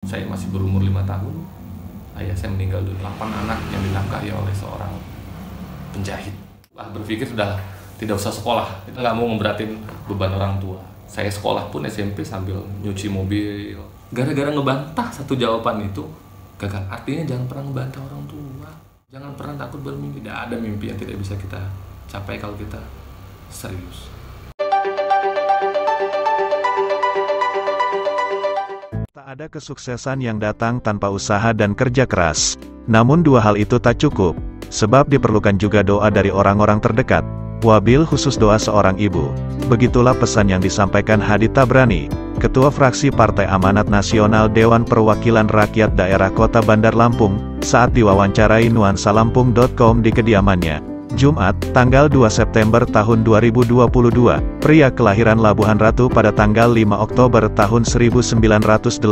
Saya masih berumur 5 tahun, ayah saya meninggal dunia. 8 anak yang dinafkahi oleh seorang penjahit. Berpikir sudah tidak usah sekolah, kita nggak mau memberatin beban orang tua. Saya sekolah pun SMP sambil nyuci mobil. Gara-gara ngebantah satu jawaban itu, gagal. Artinya jangan pernah ngebantah orang tua. Jangan pernah takut bermimpi. Tidak ada mimpi yang tidak bisa kita capai kalau kita serius. Tak ada kesuksesan yang datang tanpa usaha dan kerja keras. Namun dua hal itu tak cukup, sebab diperlukan juga doa dari orang-orang terdekat. Wabil khusus doa seorang ibu. Begitulah pesan yang disampaikan Hadi Tabrani, Ketua Fraksi Partai Amanat Nasional Dewan Perwakilan Rakyat Daerah Kota Bandar Lampung, saat diwawancarai nuansalampung.com di kediamannya. Jumat, tanggal 2 September tahun 2022, pria kelahiran Labuhan Ratu pada tanggal 5 Oktober tahun 1981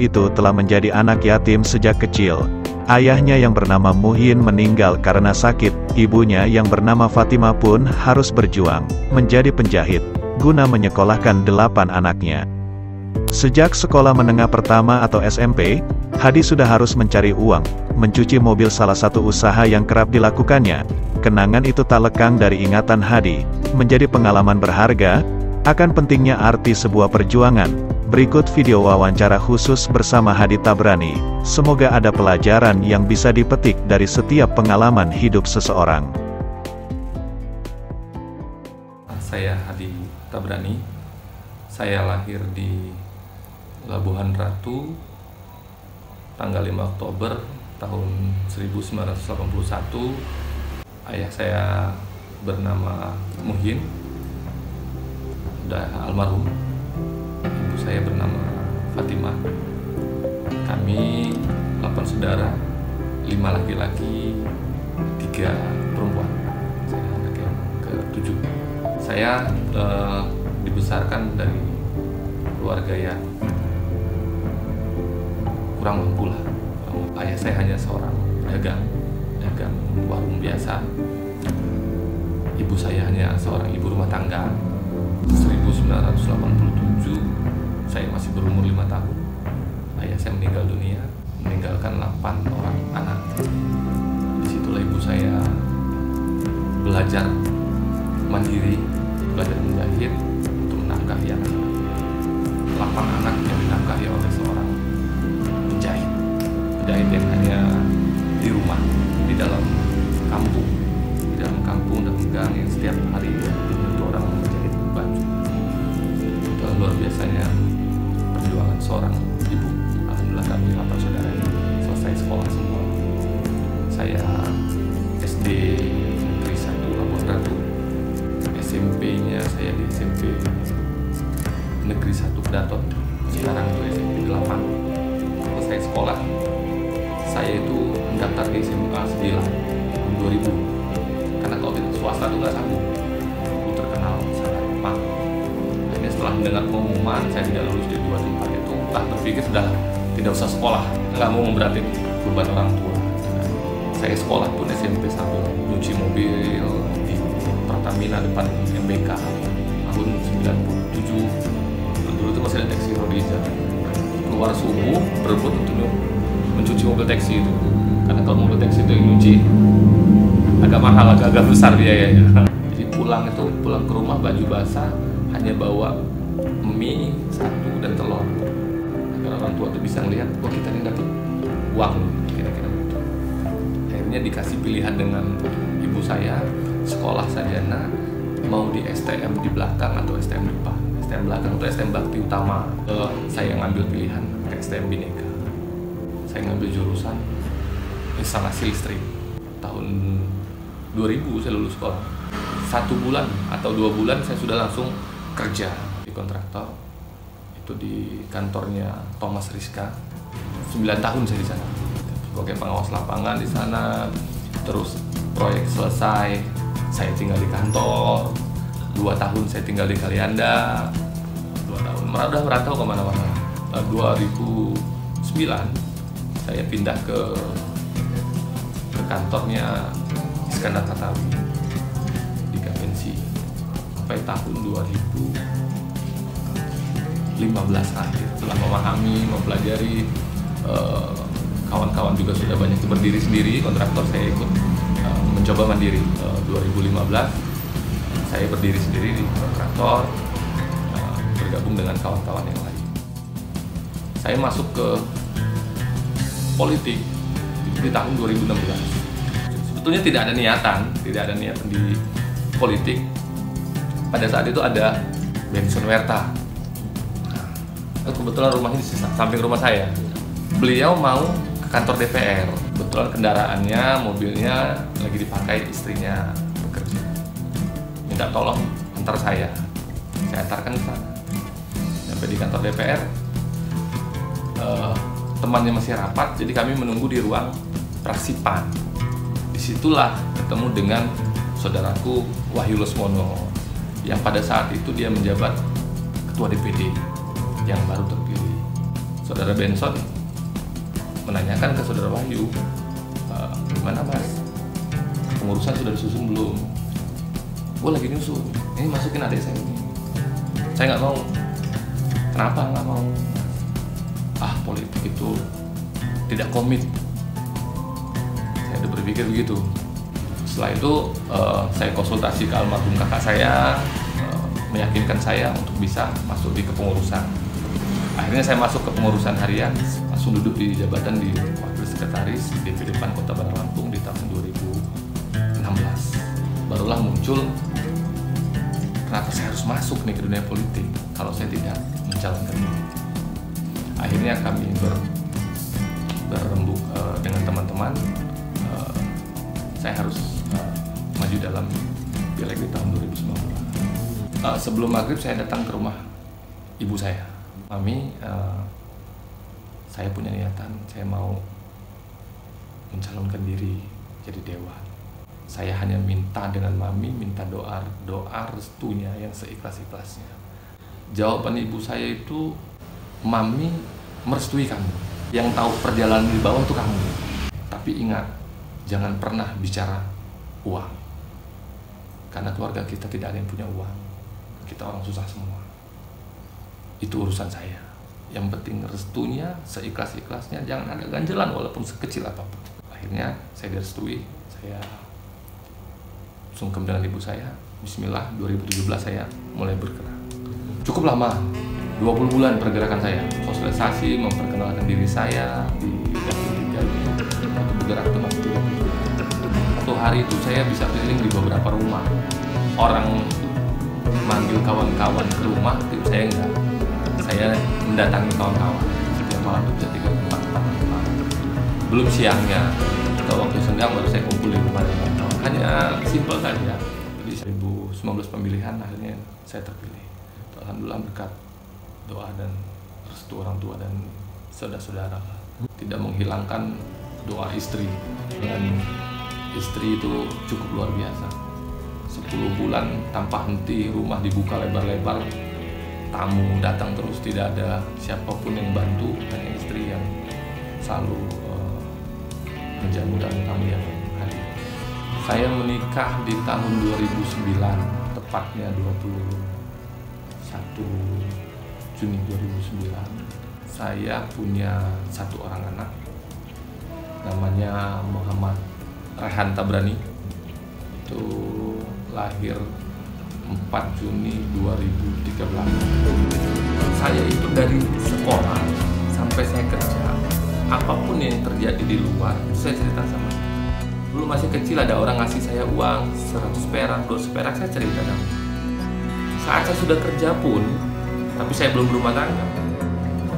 itu telah menjadi anak yatim sejak kecil. Ayahnya yang bernama Muhyin meninggal karena sakit, ibunya yang bernama Fatimah pun harus berjuang menjadi penjahit, guna menyekolahkan 8 anaknya. Sejak sekolah menengah pertama atau SMP, Hadi sudah harus mencari uang, mencuci mobil salah satu usaha yang kerap dilakukannya. Kenangan itu tak lekang dari ingatan Hadi, menjadi pengalaman berharga, akan pentingnya arti sebuah perjuangan. Berikut video wawancara khusus bersama Hadi Tabrani, semoga ada pelajaran yang bisa dipetik dari setiap pengalaman hidup seseorang. Saya Hadi Tabrani, saya lahir di Labuhan Ratu, tanggal 5 Oktober tahun 1981. Ayah saya bernama Muhyin, udah almarhum. Ibu saya bernama Fatimah. Kami 8 saudara, 5 laki-laki, 3 perempuan. Saya anak yang ke-7. Saya dibesarkan dari keluarga yang kurang mampu lah. Ayah saya hanya seorang dagang warung biasa. Ibu saya hanya seorang ibu rumah tangga. 1987 saya masih berumur 5 tahun. Ayah saya meninggal dunia, meninggalkan 8 orang anak. Disitulah ibu saya belajar mandiri, belajar menjahit untuk menafkahi anak. 8 anak yang dinafkahi oleh seorang penjahit yang hanya di rumah, di dalam kampung dan gang yang setiap hari itu orang menjahit baju. Itu luar biasanya perjuangan seorang ibu. Alhamdulillah kami 8 saudara ini selesai sekolah semua. Saya SD Negeri 1 Labuhan Ratu, SMP-nya saya di SMP Negeri 1 Datot, sekarang itu SMP 8. Selesai sekolah, saya itu mendaftar di SMA 9 tahun 2000, karena kalau di swasta itu nggak sanggup, itu terkenal sangat mahal. Akhirnya setelah mendengar pengumuman saya tidak lulus di 2 tempat itu, berpikir sudah tidak usah sekolah, nggak mau memberatin beban orang tua. Saya sekolah pun SMP sambil nyuci mobil di Pertamina depan MBK tahun 97. Dulu itu masih ada taksi Rodiza. Keluar subuh berebut untuk mencuci mobil taksi itu, karena kalau mobil taksi itu yang nyuci agak mahal, agak besar biayanya. Jadi pulang ke rumah baju basah, hanya bawa mie 1 dan telur, agar orang tua tuh bisa ngelihat, oh kita ini dapat uang kira-kira gitu. Akhirnya dikasih pilihan dengan ibu saya, sekolah sarjana mau di STM di belakang atau STM depan. STM belakang atau STM Bakti Utama. Saya ngambil pilihan ke STM Bhinneka. Saya ngambil jurusan instalasi listrik. Tahun 2000 saya lulus sekolah. 1 bulan atau 2 bulan saya sudah langsung kerja di kontraktor. Itu di kantornya Thomas Rizka. 9 tahun saya di sana sebagai pengawas lapangan di sana. Terus proyek selesai, saya tinggal di kantor. 2 tahun saya tinggal di Kalianda. 2 tahun udah merantau kemana-mana. 2009 saya pindah ke kantornya Iskandar Katawi di Kapensi sampai tahun 2015 akhir, setelah memahami, mempelajari, kawan-kawan juga sudah banyak berdiri sendiri, kontraktor saya ikut mencoba mandiri. 2015 saya berdiri sendiri di kontraktor, bergabung dengan kawan-kawan yang lain. Saya masuk ke politik di tahun 2016. Sebetulnya tidak ada niatan di politik. Pada saat itu ada Benson Werta. Kebetulan rumahnya di samping rumah saya. Beliau mau ke kantor DPR. Kebetulan kendaraannya, mobilnya lagi dipakai istrinya bekerja. Minta tolong antar saya. Saya antarkan ke sana. Sampai di kantor DPR, temannya masih rapat, jadi kami menunggu di ruang fraksi PAN. Disitulah ketemu dengan saudaraku Wahyu Lesmono, yang pada saat itu dia menjabat ketua DPD yang baru terpilih. Saudara Benson menanyakan ke saudara Wahyu, gimana mas, pengurusan sudah disusun belum? Gue lagi nyusun, ini masukin adik saya ini. Saya nggak mau. Kenapa nggak mau? Politik itu tidak komit. Saya udah berpikir begitu. Setelah itu saya konsultasi ke almarhum kakak saya, meyakinkan saya untuk bisa masuk di kepengurusan. Akhirnya saya masuk ke pengurusan harian, langsung duduk di jabatan di wakil sekretaris DPD PAN Kota Bandar Lampung di tahun 2016. Barulah muncul kenapa saya harus masuk nih ke dunia politik kalau saya tidak mencalonkan diri. Akhirnya kami berembuk dengan teman-teman, saya harus maju dalam pileg di tahun 2019. Sebelum maghrib saya datang ke rumah ibu saya. Mami, saya punya niatan, saya mau mencalonkan diri jadi dewan. Saya hanya minta dengan Mami, minta doa restunya yang seikhlas-ikhlasnya. Jawaban ibu saya itu, Mami merestui kamu. Yang tahu perjalanan di bawah itu kamu. Tapi ingat, jangan pernah bicara uang. Karena keluarga kita tidak ada yang punya uang. Kita orang susah semua. Itu urusan saya. Yang penting restunya, seikhlas-ikhlasnya, jangan ada ganjelan walaupun sekecil apapun. Akhirnya saya direstui, saya sungkem dengan ibu saya. Bismillah, 2017 saya mulai bergerak. Cukup lama. 20 bulan pergerakan saya, sosialisasi, memperkenalkan diri saya di dapil 3. Waktu bergerak itu masih 30. Satu hari itu saya bisa keliling di beberapa rumah. Orang manggil kawan-kawan ke rumah, tim saya enggak. Saya mendatangi kawan-kawan. Setiap malam itu 3-4 belum siangnya, atau waktu senggang baru saya kumpul di rumah dengan kawan. Hanya simpel saja. Jadi 2019 pemilihan akhirnya saya terpilih. Alhamdulillah berkat doa dan restu orang tua dan saudara-saudara. Tidak menghilangkan doa istri. Dengan istri itu cukup luar biasa. 10 bulan tanpa henti, rumah dibuka lebar-lebar, tamu datang terus, tidak ada siapapun yang bantu, hanya istri yang selalu menjamu tamu yang hadir. Saya menikah di tahun 2009, tepatnya 21 Juni 2009. Saya punya satu orang anak, namanya Muhammad Rehan Tabrani. Itu lahir 4 Juni 2013. Saya itu dari sekolah sampai saya kerja, apapun yang terjadi di luar, itu saya cerita sama dia. Dulu masih kecil ada orang ngasih saya uang 100 perak, 200 perak, saya cerita dong. Saat saya sudah kerja pun, tapi saya belum berumah tangga,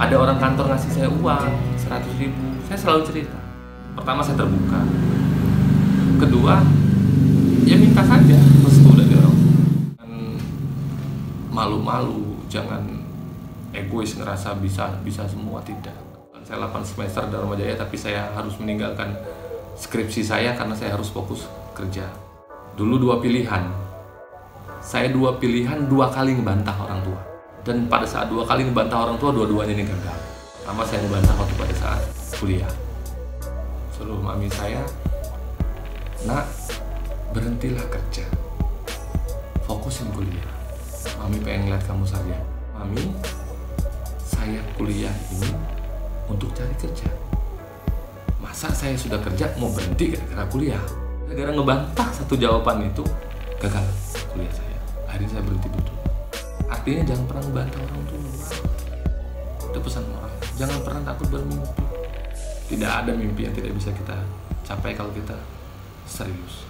ada orang kantor ngasih saya uang 100.000, saya selalu cerita. Pertama saya terbuka, kedua ya minta saja restu dari orang. Malu-malu, jangan egois ngerasa bisa semua, tidak. Saya 8 semester di Dharma Jaya, tapi saya harus meninggalkan skripsi saya karena saya harus fokus kerja. Dulu 2 pilihan, saya 2 pilihan 2 kali ngebantah orang tua. Dan pada saat 2 kali ngebantah orang tua, dua-duanya ini gagal. Pertama saya ngebantah waktu pada saat kuliah. Suruh mami saya, nak, berhentilah kerja, fokusin kuliah. Mami pengen lihat kamu saja. Mami, saya kuliah ini untuk cari kerja. Masa saya sudah kerja mau berhenti gara-gara kuliah? Gara-gara ngebantah satu jawaban itu, gagal kuliah saya. Akhirnya saya berhenti betul. Artinya jangan pernah ngebantah orang tua. Itu pesan orang. Jangan pernah takut bermimpi. Tidak ada mimpi yang tidak bisa kita capai kalau kita serius.